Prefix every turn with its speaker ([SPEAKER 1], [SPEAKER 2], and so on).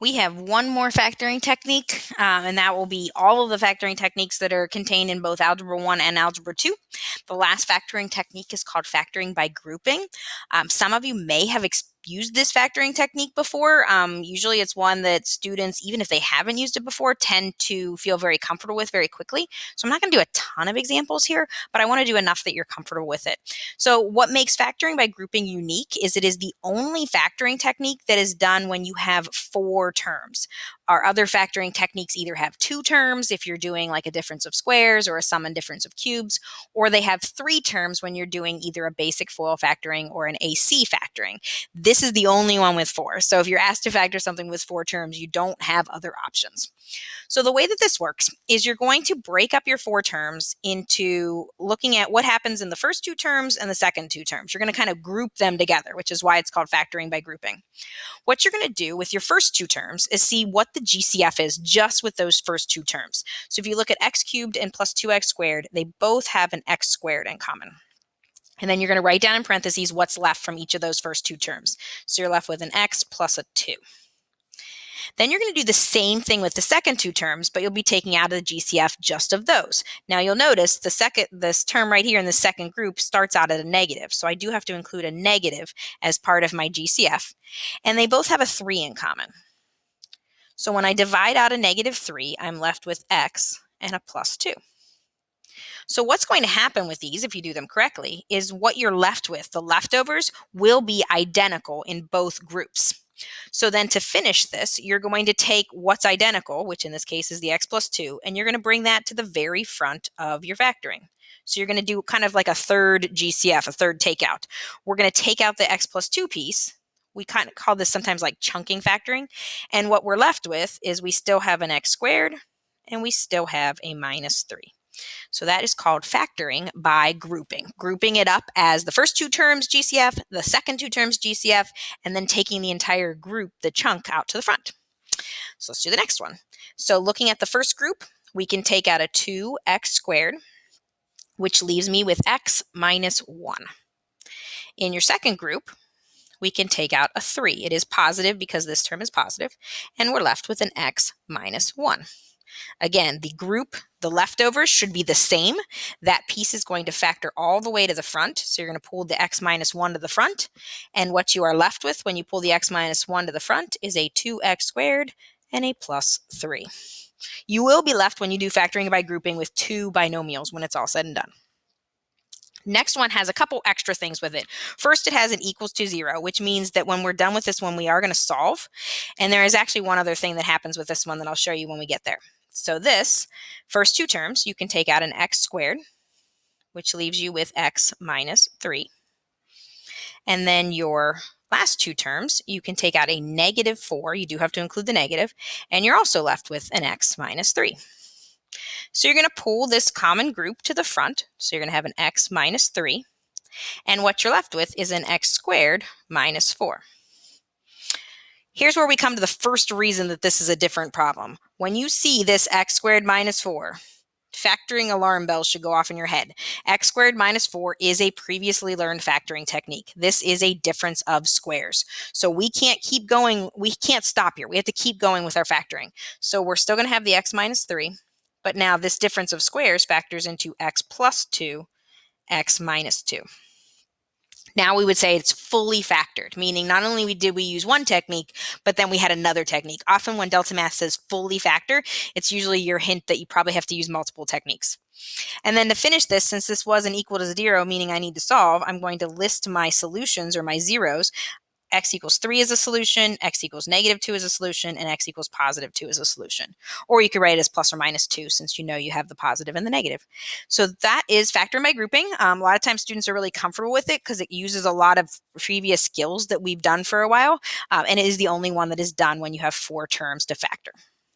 [SPEAKER 1] We have one more factoring technique, and that will be all of the factoring techniques that are contained in both Algebra 1 and Algebra 2. The last factoring technique is called factoring by grouping. Some of you may have used this factoring technique before. Usually it's one that students, even if they haven't used it before, tend to feel very comfortable with very quickly. So I'm not going to do a ton of examples here, but I want to do enough that you're comfortable with it. So what makes factoring by grouping unique is it is the only factoring technique that is done when you have 4 terms. Our other factoring techniques either have 2 terms if you're doing like a difference of squares or a sum and difference of cubes, or they have 3 terms when you're doing either a basic FOIL factoring or an AC factoring. This is the only one with 4. So if you're asked to factor something with 4 terms, you don't have other options. So the way that this works is you're going to break up your 4 terms into looking at what happens in the first 2 terms and the second 2 terms. You're going to kind of group them together, which is why it's called factoring by grouping. What you're going to do with your first 2 terms is see what the GCF is just with those first 2 terms. So if you look at x cubed and plus 2x squared, they both have an x squared in common. And then you're going to write down in parentheses what's left from each of those first 2 terms. So you're left with an x plus a 2. Then you're going to do the same thing with the second 2 terms, but you'll be taking out of the GCF just of those. Now you'll notice this term right here in the second group starts out at a negative. So I do have to include a negative as part of my GCF. And they both have a 3 in common. So when I divide out a negative 3, I'm left with x and a plus 2. So what's going to happen with these, if you do them correctly, is what you're left with, the leftovers, will be identical in both groups. So then to finish this, you're going to take what's identical, which in this case is the x plus 2, and you're going to bring that to the very front of your factoring. So you're going to do kind of like a third GCF, a third takeout. We're going to take out the x plus 2 piece. We kind of call this sometimes like chunking factoring. And what we're left with is we still have an x squared, and we still have a minus 3. So that is called factoring by grouping it up as the first 2 terms GCF, the second 2 terms GCF, and then taking the entire group, the chunk, out to the front. So let's do the next one. So looking at the first group, we can take out a 2x squared, which leaves me with x minus 1. In your second group, we can take out a 3. It is positive because this term is positive, and we're left with an x minus 1. Again, the leftovers should be the same. That piece is going to factor all the way to the front. So you're going to pull the x minus 1 to the front. And what you are left with when you pull the x minus 1 to the front is a 2x squared and a plus 3. You will be left when you do factoring by grouping with 2 binomials when it's all said and done. Next one has a couple extra things with it. First, it has an equals to 0, which means that when we're done with this one, we are going to solve. And there is actually one other thing that happens with this one that I'll show you when we get there. So this first 2 terms, you can take out an x squared, which leaves you with x minus 3. And then your last 2 terms, you can take out a negative 4. You do have to include the negative. And you're also left with an x minus 3. So you're going to pull this common group to the front. So you're going to have an x minus 3. And what you're left with is an x squared minus 4. Here's where we come to the first reason that this is a different problem. When you see this x squared minus 4, factoring alarm bells should go off in your head. X squared minus 4 is a previously learned factoring technique. This is a difference of squares. So we can't keep going. We can't stop here. We have to keep going with our factoring. So we're still going to have the x minus 3. But now this difference of squares factors into x plus 2, x minus 2. Now we would say it's fully factored, meaning not only did we use one technique, but then we had another technique. Often when Delta Math says fully factor, it's usually your hint that you probably have to use multiple techniques. And then to finish this, since this wasn't equal to 0, meaning I need to solve, I'm going to list my solutions or my zeros. X equals 3 is a solution, x equals negative 2 is a solution, and x equals positive 2 is a solution. Or you could write it as plus or minus 2 since you know you have the positive and the negative. So that is factoring by grouping. A lot of times students are really comfortable with it because it uses a lot of previous skills that we've done for a while, and it is the only one that is done when you have 4 terms to factor.